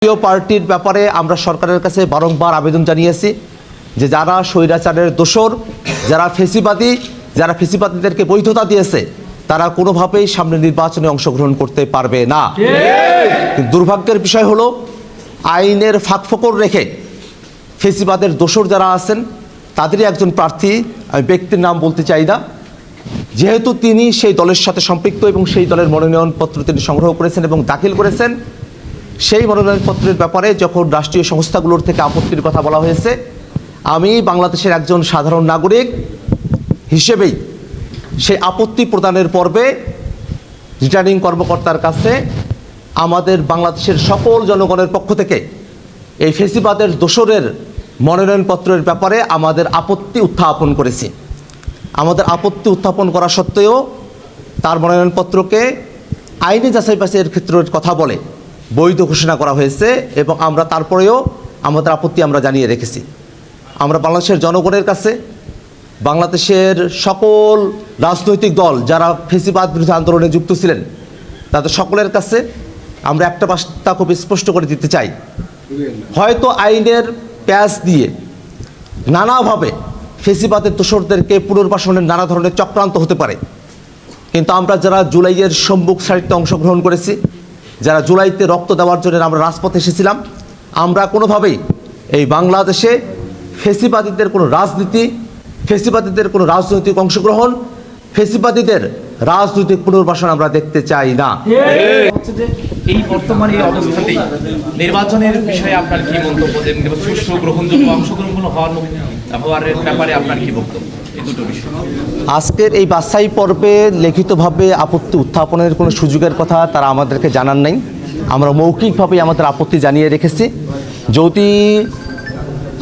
জাতীয় পার্টির ব্যাপারে আমরা সরকারের কাছে বারংবার আবেদন জানিয়েছি যে যারা স্বৈরাচারের দোসর, যারা ফেসিবাদীদেরকে বৈধতা দিয়েছে তারা কোনোভাবেই সামনে নির্বাচনে অংশগ্রহণ করতে পারবে না। দুর্ভাগ্যের বিষয় হলো আইনের ফাঁকফোকর রেখে ফেসিবাদের দোসর যারা আছেন তাদেরই একজন প্রার্থী, আমি ব্যক্তির নাম বলতে চাই না, যেহেতু তিনি সেই দলের সাথে সম্পৃক্ত এবং সেই দলের মনোনয়নপত্র তিনি সংগ্রহ করেছেন এবং দাখিল করেছেন, সেই মনোনয়নপত্রের ব্যাপারে যখন রাষ্ট্রীয় সংস্থাগুলোর থেকে আপত্তির কথা বলা হয়েছে, আমি বাংলাদেশের একজন সাধারণ নাগরিক হিসেবেই সেই আপত্তি প্রদানের পর্বে রিটার্নিং কর্মকর্তার কাছে আমাদের বাংলাদেশের সকল জনগণের পক্ষ থেকে এই ফেসিবাদের দোসরের মনোনয়নপত্রের ব্যাপারে আমাদের আপত্তি উত্থাপন করেছি। আমাদের আপত্তি উত্থাপন করা সত্ত্বেও তার মনোনয়নপত্রকে আইনি যাচাই বাছাইয়ের ক্ষেত্রের কথা বলে বৈধ ঘোষণা করা হয়েছে এবং আমরা তারপরেও আমাদের আপত্তি আমরা জানিয়ে রেখেছি। আমরা বাংলাদেশের জনগণের কাছে, বাংলাদেশের সকল রাজনৈতিক দল যারা ফেসিবাদ বিরোধী আন্দোলনে যুক্ত ছিলেন তাদের সকলের কাছে আমরা একটা বার্তা খুব স্পষ্ট করে দিতে চাই। হয়তো আইনের প্যাচ দিয়ে নানাভাবে ফেসিবাদের দোসরদেরকে পুনর্বাসনের নানা ধরনের চক্রান্ত হতে পারে, কিন্তু আমরা যারা জুলাইয়ের সম্মুখ সারিতে অংশগ্রহণ করেছি, যারা জুলাইতে রক্ত দেওয়ার জন্য আমরা রাজপথে এসেছিলাম, আমরা কোনোভাবেই এই বাংলাদেশে ফেসিবাদীদের কোনো রাজনীতি, ফেসিবাদীদের কোনো রাজনৈতিক অংশগ্রহণ, ফেসিবাদীদের রাজনৈতিক পুনর্বাসন আমরা দেখতে চাই না। এই বর্তমানে এই অবস্থাতেই নির্বাচনের বিষয়ে আপনার কি মন্তব্য, যে সুষ্ঠু গ্রহণযোগ্য অংশগ্রহণ হওয়ার ব্যাপারে আপনার কি বক্তব্য? এই দুটো বিষয় আজকের এই বাছাই পর্বে লিখিতভাবে আপত্তি উত্থাপনের কোনো সুযোগের কথা তারা আমাদেরকে জানান নাই। আমরা মৌখিকভাবেই আমাদের আপত্তি জানিয়ে রেখেছি। যদি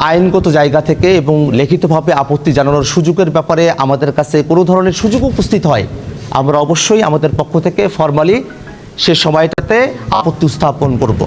আইনগত জায়গা থেকে এবং লিখিতভাবে আপত্তি জানানোর সুযোগের ব্যাপারে আমাদের কাছে কোনো ধরনের সুযোগ উপস্থিত হয়, আমরা অবশ্যই আমাদের পক্ষ থেকে ফরমালি সে সময়টাতে আপত্তি উত্থাপন করব।